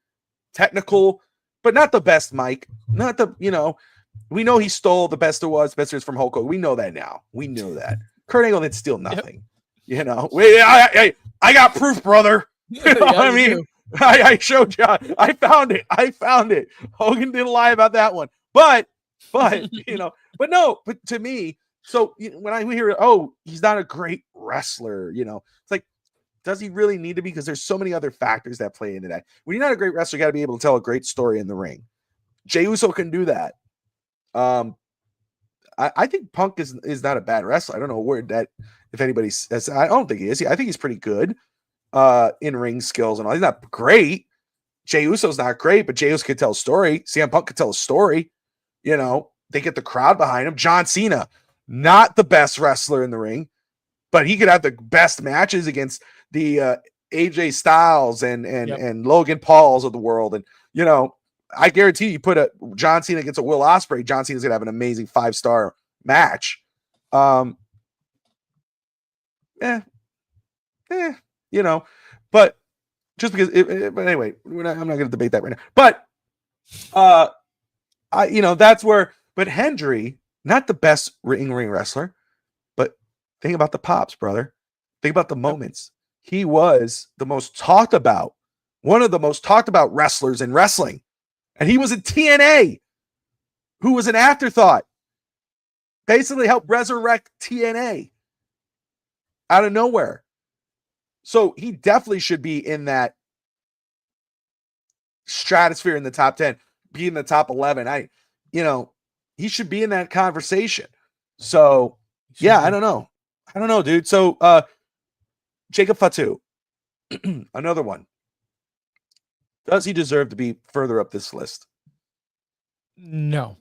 technical, but not the best mic. Not the, you know, we know he stole the best there was from Hulk Hogan. We know that now. We know that. Kurt Angle didn't steal nothing. Yep. You know, I got proof, brother. You know what I mean? I showed you. I found it. Hogan didn't lie about that one. But you know, but to me, so you know, when I hear, oh, he's not a great wrestler, you know, it's like, does he really need to be? Because there's so many other factors that play into that. When you're not a great wrestler, you got to be able to tell a great story in the ring. Jey Uso can do that. I think Punk is not a bad wrestler. I don't know a word that if anybody says. I don't think he is. I think he's pretty good in ring skills and all. He's not great. Jey Uso's not great, but Jey Uso could tell a story. CM Punk could tell a story. You know, they get the crowd behind him. John Cena, not the best wrestler in the ring, but he could have the best matches against the AJ Styles and Logan Pauls of the world. And, you know, I guarantee you put a John Cena against a Will Ospreay, John Cena's going to have an amazing 5-star match. You know, but just because, but anyway, I'm not going to debate that right now. But, you know, that's where, but Hendry, not the best ring wrestler, but think about the pops, brother. Think about the moments. He was the most talked about, one of the most talked about wrestlers in wrestling. And he was in TNA, who was an afterthought. Basically helped resurrect TNA out of nowhere. So he definitely should be in that stratosphere in the top 10, be in the top 11. You know, he should be in that conversation. So yeah, I don't know, dude. So Jacob Fatu, another one. Does he deserve to be further up this list? No.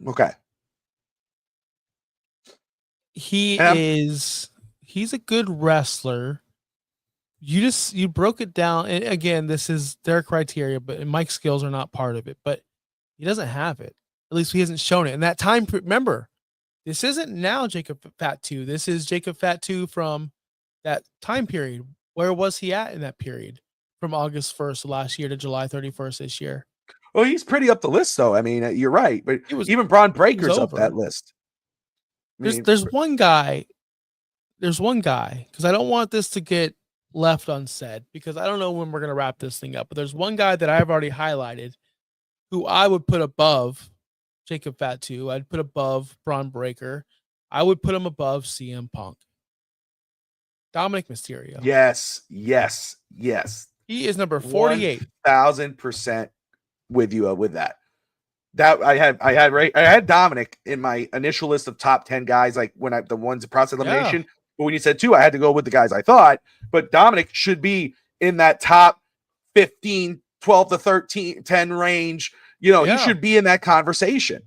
Okay. He's a good wrestler. You broke it down. And again, this is their criteria, but Mike's skills are not part of it, but he doesn't have it. At least he hasn't shown it. And that time, remember, this isn't now Jacob Fatu. This is Jacob Fatu from that time period. Where was he at in that period? From August 1st last year to July 31st this year. Well, he's pretty up the list, though. I mean, you're right. But even Braun Breaker's up that list. There's one guy. There's one guy, because I don't want this to get left unsaid, because I don't know when we're going to wrap this thing up. But there's one guy that I've already highlighted who I would put above Jacob Fatu. I'd put above Braun Breaker. I would put him above CM Punk. Dominic Mysterio. Yes. He is number 48. 1,000% with you with that. That I had Dominic in my initial list of top 10 guys, like when the ones in process elimination. Yeah. But when you said 2, I had to go with the guys I thought. But Dominic should be in that top 15, 12 to 13, 10 range. He should be in that conversation.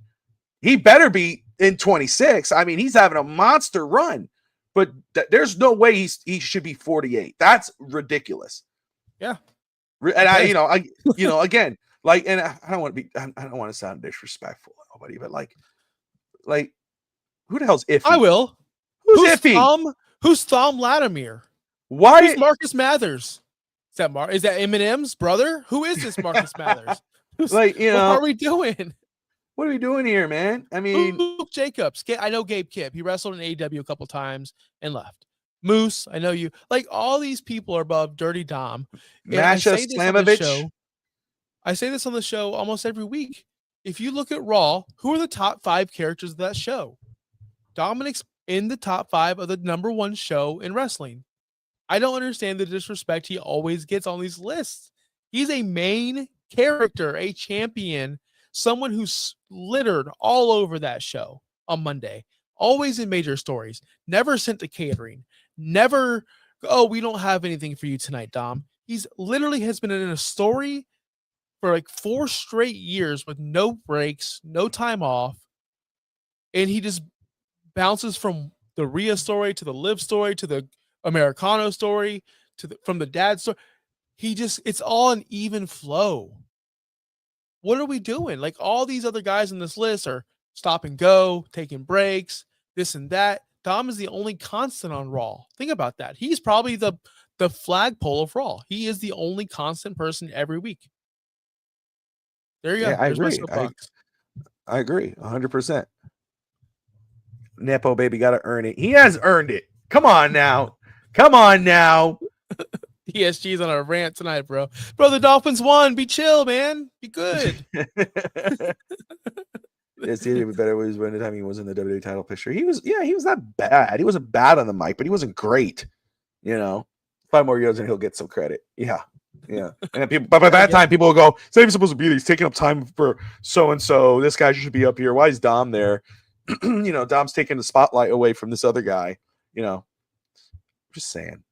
He better be in 26. I mean, he's having a monster run, but there's no way he should be 48. That's ridiculous. Yeah. And I again, like, and I don't want to sound disrespectful to nobody, but like, who the hell's Iffy? I will. Who's Iffy? Who's Thom Latimer? Why? Who's Marcus Mathers? Is that Eminem's brother? Who is this Marcus Mathers? What are we doing? What are we doing here, man? I mean, Luke Jacobs. I know Gabe Kipp. He wrestled in AEW a couple times and left. Moose, I know you. Like, all these people are above Dirty Dom. Masha Slamovich. I say this on the show almost every week. If you look at Raw, who are the top 5 characters of that show? Dominic's in the top 5 of the number 1 show in wrestling. I don't understand the disrespect he always gets on these lists. He's a main character, a champion, someone who's littered all over that show on Monday, always in major stories, never sent to catering, never, we don't have anything for you tonight, Dom. He's literally has been in a story for like 4 straight years with no breaks, no time off. And he just bounces from the Rhea story to the Liv story to the Americano story from the dad story. It's all an even flow. What are we doing? Like, all these other guys on this list are stop and go, taking breaks, this and that. Dom is the only constant on Raw. Think about that. He's probably the flagpole of Raw. He is the only constant person every week. There you go. I agree. I agree 100%. Nepo baby got to earn it. He has earned it. Come on now. ESG's on a rant tonight, bro. Bro, the Dolphins won. Be chill, man. Be good. Yes, he did better was when the time he was in the WWE title picture. He was not bad. He wasn't bad on the mic, but he wasn't great. 5 more years and he'll get some credit. Yeah. And people, but by that time, people will go, "So he's supposed to be there. He's taking up time for so and so. This guy should be up here. Why is Dom there?" Dom's taking the spotlight away from this other guy. Just saying.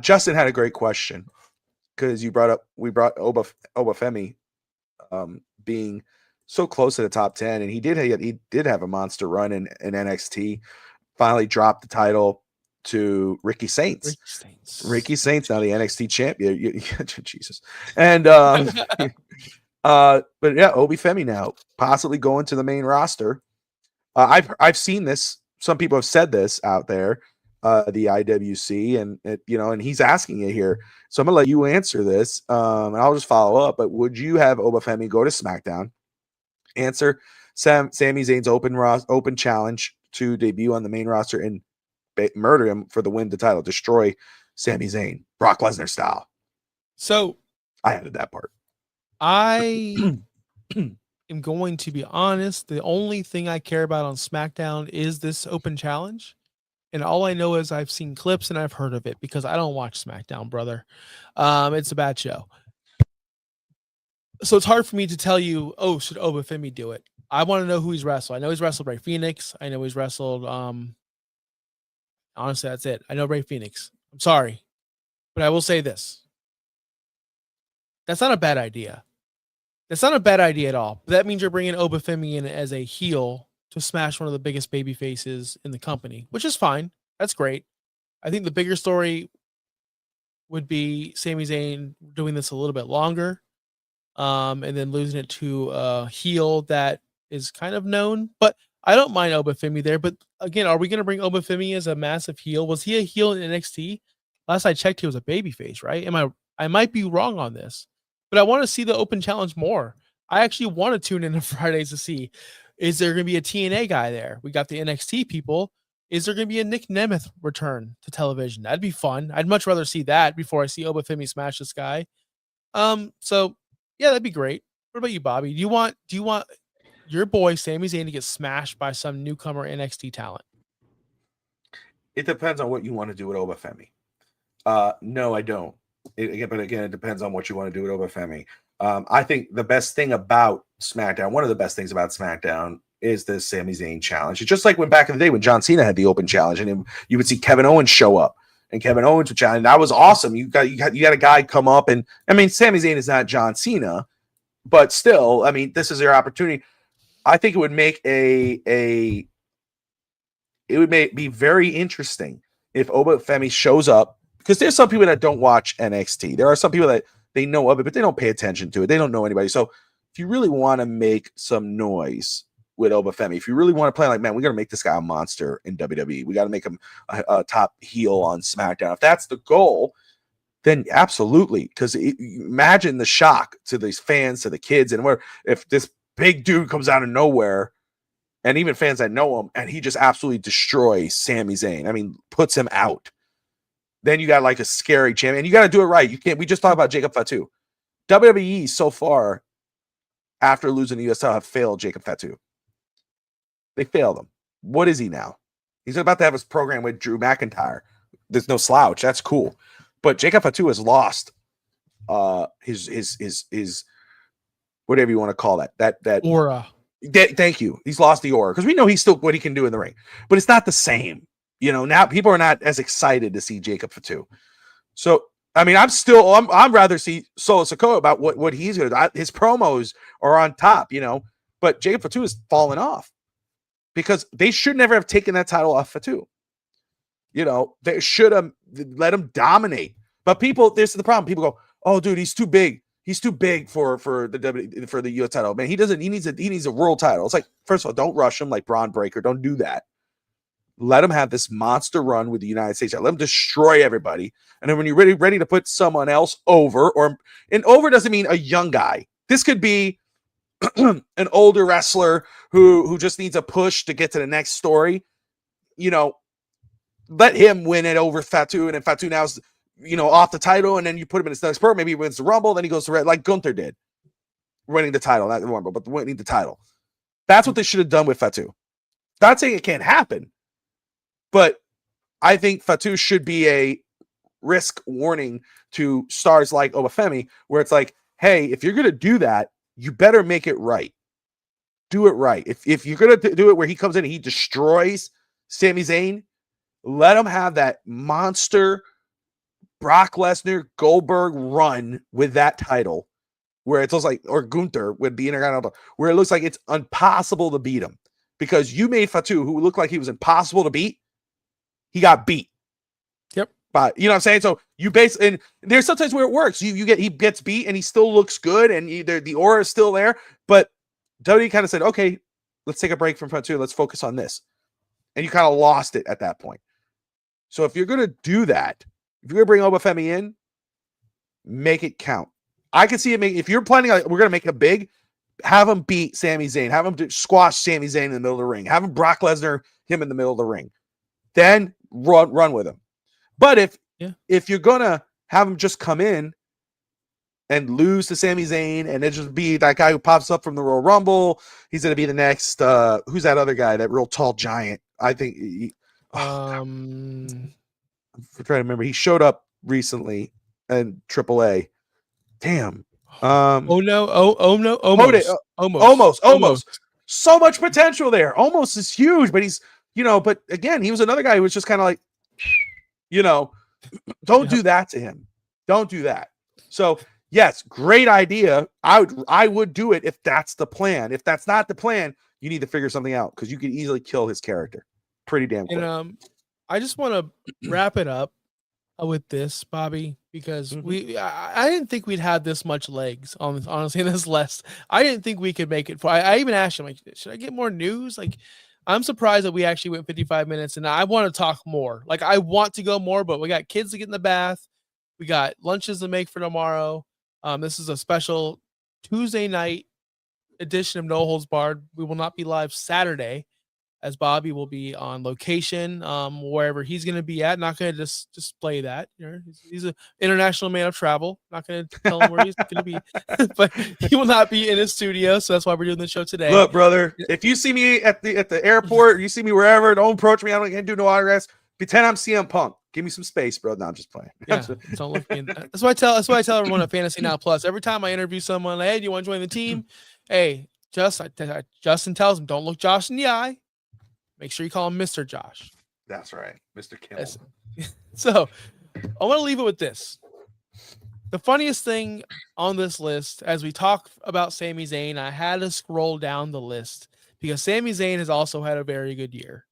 Justin had a great question because we brought Obafemi being so close to the top 10, and he did have a monster run in NXT. Finally dropped the title to Ricky Saints. Ricky Saints, now the NXT champion. Jesus. And but yeah, Obafemi now possibly going to the main roster. I've seen this. Some people have said this out there, the IWC, and he's asking it here. So I'm gonna let you answer this, and I'll just follow up. But would you have Obafemi go to SmackDown, answer Sami Zayn's open challenge to debut on the main roster, and murder him for the win the title, destroy Sami Zayn, Brock Lesnar style? So I added that part. I am going to be honest. The only thing I care about on SmackDown is this open challenge. And all I know is I've seen clips and I've heard of it because I don't watch SmackDown, brother. It's a bad show. So it's hard for me to tell you, oh, should Obafemi do it? I want to know who he's wrestled. I know he's wrestled Ray Phoenix. I know he's wrestled. Honestly, that's it. I know Ray Phoenix. I'm sorry, but I will say this: that's not a bad idea. That's not a bad idea at all. But that means you're bringing Obafemi in as a heel to smash one of the biggest baby faces in the company, which is fine. That's great. I think the bigger story would be Sami Zayn doing this a little bit longer, and then losing it to a heel that is kind of known. But I don't mind Obafemi there. But again, are we going to bring Obafemi as a massive heel? Was he a heel in NXT? Last I checked, he was a babyface, right? I might be wrong on this, but I want to see the open challenge more. I actually want to tune in on Fridays to see, is there going to be a TNA guy there? We got the NXT people. Is there going to be a Nick Nemeth return to television? That'd be fun. I'd much rather see that before I see Obafemi smash this guy. So yeah, that'd be great. What about you, Bobby? Do you want your boy Sami Zayn to get smashed by some newcomer NXT talent? It depends on what you want to do with Obafemi. No, I don't. But again, it depends on what you want to do with Obafemi. I think the best thing about SmackDown, one of the best things about SmackDown, is the Sami Zayn challenge. It's just like when back in the day when John Cena had the open challenge, and you would see Kevin Owens show up, and Kevin Owens would challenge. That was awesome. You got a guy come up, and I mean, Sami Zayn is not John Cena, but still, I mean, this is your opportunity. I think it would make it would be very interesting if Obafemi shows up, because there's some people that don't watch NXT. There are some people that they know of it, but they don't pay attention to it. They don't know anybody. So if you really want to make some noise with Obafemi, if you really want to play like, man, we got to make this guy a monster in WWE. We got to make him a top heel on SmackDown. If that's the goal, then absolutely. Because imagine the shock to these fans, to the kids, and where if this big dude comes out of nowhere, and even fans that know him, and he just absolutely destroys Sami Zayn. I mean, puts him out. Then you got like a scary champion, and you got to do it right. You can't. We just talked about Jacob Fatu. WWE so far, after losing the US title, have failed Jacob Fatu. They failed him. What is he now? He's about to have his program with Drew McIntyre. There's no slouch. That's cool. But Jacob Fatu has lost his whatever you want to call that Aura. Thank you. He's lost the aura, because we know he's still what he can do in the ring, but it's not the same. You know, now people are not as excited to see Jacob Fatu. So, I mean, I'd rather see Solo Sikoa about what he's going to do. His promos are on top, you know, but Jacob Fatu is falling off, because they should never have taken that title off Fatu. You know, they should have let him dominate. But this is the problem. People go, "Oh, dude, he's too big. He's too big for the US title." Man, he needs a world title. It's like, first of all, don't rush him like Braun Breaker. Don't do that. Let him have this monster run with the United States. Let him destroy everybody. And then when you're ready to put someone else over, and over doesn't mean a young guy. This could be an older wrestler who just needs a push to get to the next story. You know, let him win it over Fatu, and then Fatu now's, you know, off the title, and then you put him in his next program. Maybe he wins the Rumble, then he goes to Red, like Gunther did, winning the title, not the Rumble, but winning the title. That's what they should have done with Fatu. Not saying it can't happen, but I think Fatu should be a risk warning to stars like Obafemi, where it's like, hey, if you're going to do that, you better make it right. Do it right. If you're going to do it where he comes in and he destroys Sami Zayn, let him have that monster Brock Lesnar Goldberg run with that title, where it looks like, or Gunther with the Intercontinental, where it looks like it's impossible to beat him, because you made Fatu, who looked like he was impossible to beat, he got beat. Yep. But you know what I'm saying? So you and there's sometimes where it works. He gets beat and he still looks good, and the aura is still there. But WWE kind of said, okay, let's take a break from Fatu. Let's focus on this. And you kind of lost it at that point. So if you're going to do that, if you're going to bring Obafemi in, make it count. I can see it. If you're planning, we're going to make it big, have him beat Sami Zayn, have him squash Sami Zayn in the middle of the ring, have him Brock Lesnar him in the middle of the ring, then run with him. But if you're going to have him just come in and lose to Sami Zayn, and it just be that guy who pops up from the Royal Rumble, he's going to be the next, who's that other guy, that real tall giant? I think I'm trying to remember. He showed up recently in AAA. Damn, Oh no! No! Almost. So much potential there. Almost is huge, but he's, but again, he was another guy who was just kind of like, don't do that to him. Don't do that. So yes, great idea. I would do it if that's the plan. If that's not the plan, you need to figure something out because you could easily kill his character pretty damn quick. And I just want to wrap it up with this, Bobby, because I didn't think we'd have this much legs on this, honestly, in this list. I didn't think we could make it. I even asked him, like, should I get more news? Like, I'm surprised that we actually went 55 minutes, and I want to talk more. Like, I want to go more, but we got kids to get in the bath. We got lunches to make for tomorrow. This is a special Tuesday night edition of No Holds Barred. We will not be live Saturday, as Bobby will be on location, wherever he's going to be at. Not going to just display that. He's an international man of travel. Not going to tell him where he's going to be, but he will not be in his studio. So that's why we're doing the show today. Look, brother, if you see me at the airport, or you see me wherever, don't approach me. I don't do no autographs. Pretend I'm CM Punk. Give me some space, bro. No, I'm just playing. Yeah, don't look me in that. That's why I tell everyone at Fantasy Now Plus. Every time I interview someone, like, hey, do you want to join the team? Hey, Justin tells him, don't look Josh in the eye. Make sure you call him Mr. Josh. That's right, Mr. Kimmel. So I want to leave it with this. The funniest thing on this list, as we talk about Sami Zayn, I had to scroll down the list because Sami Zayn has also had a very good year.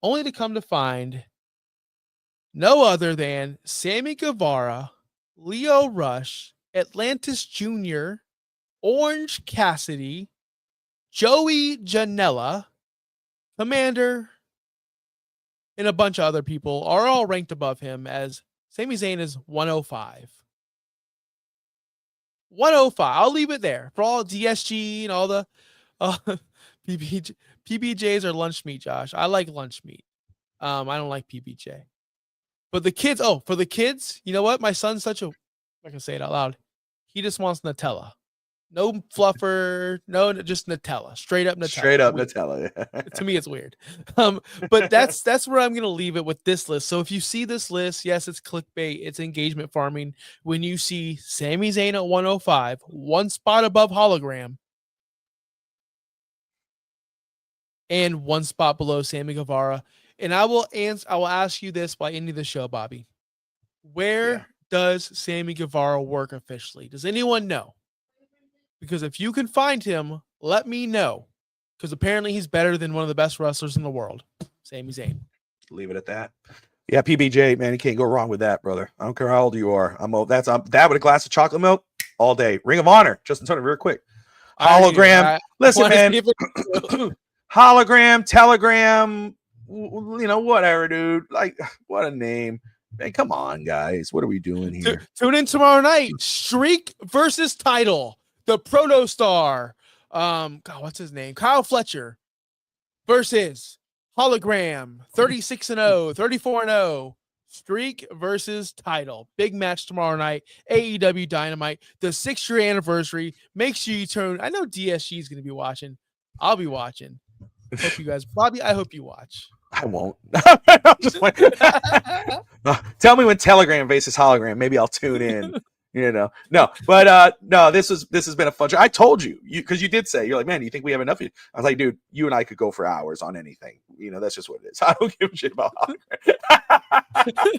Only to come to find no other than Sammy Guevara, Leo Rush, Atlantis Jr., Orange Cassidy, Joey Janela, Commander, and a bunch of other people are all ranked above him, as Sami Zayn is 105. 105. I'll leave it there for all DSG and all the PBJs are lunch meat, Josh. I like lunch meat. I don't like PBJ. But the kids, for the kids, you know what? My son's such a, I can say it out loud. He just wants Nutella. No fluffer, no, just Nutella. Straight up Nutella. Straight up Nutella. To me, it's weird. But that's where I'm gonna leave it with this list. So if you see this list, yes, it's clickbait, it's engagement farming. When you see Sami Zayn at 105, one spot above Hologram, and one spot below Sammy Guevara. And I will ask you this by ending the show, Bobby. Where does Sammy Guevara work officially? Does anyone know? Because if you can find him, let me know. Because apparently he's better than one of the best wrestlers in the world, Sami Zayn. Leave it at that. Yeah, PBJ, man, you can't go wrong with that, brother. I don't care how old you are. I'm that with a glass of chocolate milk all day. Ring of Honor, Justin Turner, real quick. Hologram. Listen, man. Hologram, Telegram, whatever, dude. Like, what a name. Man, come on, guys. What are we doing here? Tune in tomorrow night. Streak versus Title. The Protostar. God, what's his name? Kyle Fletcher versus Hologram. 36-0, 34-0. Streak versus Title. Big match tomorrow night. AEW Dynamite. The 6-year anniversary. Make sure you turn. I know DSG is going to be watching. I'll be watching. Hope you guys, Bobby, I hope you watch. I won't. Tell me when Telegram faces Hologram. Maybe I'll tune in. No, but no, this has been a fun show. I told you because you did say, you're like, man, do you think we have enough? I was like, dude, you and I could go for hours on anything. That's just what it is. I don't give a shit about Hologram.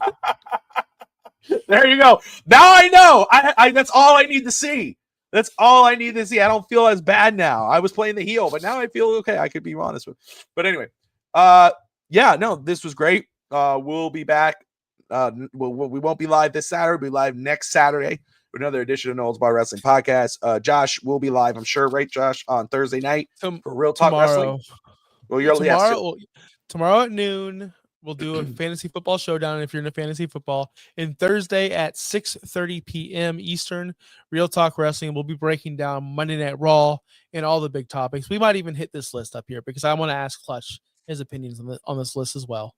There you go. Now I know. I that's all I need to see. That's all I need to see. I don't feel as bad now. I was playing the heel, but now I feel okay. I could be honest with. But anyway, this was great. We'll be back. We won't be live this Saturday. We'll be live next Saturday with another edition of No Holds Barred Wrestling Podcast. Josh will be live, I'm sure, right, Josh, on Thursday night for Real Talk Wrestling. Well, tomorrow at noon. We'll do a fantasy football showdown if you're into fantasy football. And Thursday at 6:30 p.m. Eastern, Real Talk Wrestling. We'll be breaking down Monday Night Raw and all the big topics. We might even hit this list up here because I want to ask Clutch his opinions on this list as well.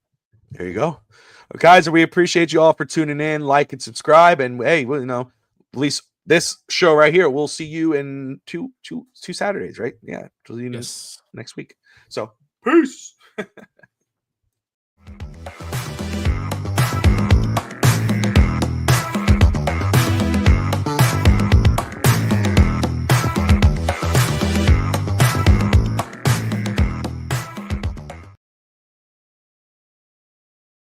There you go. Well, guys, we appreciate you all for tuning in, like and subscribe. And hey, at least this show right here, we'll see you in two Saturdays, right? Yeah. Next week. So peace.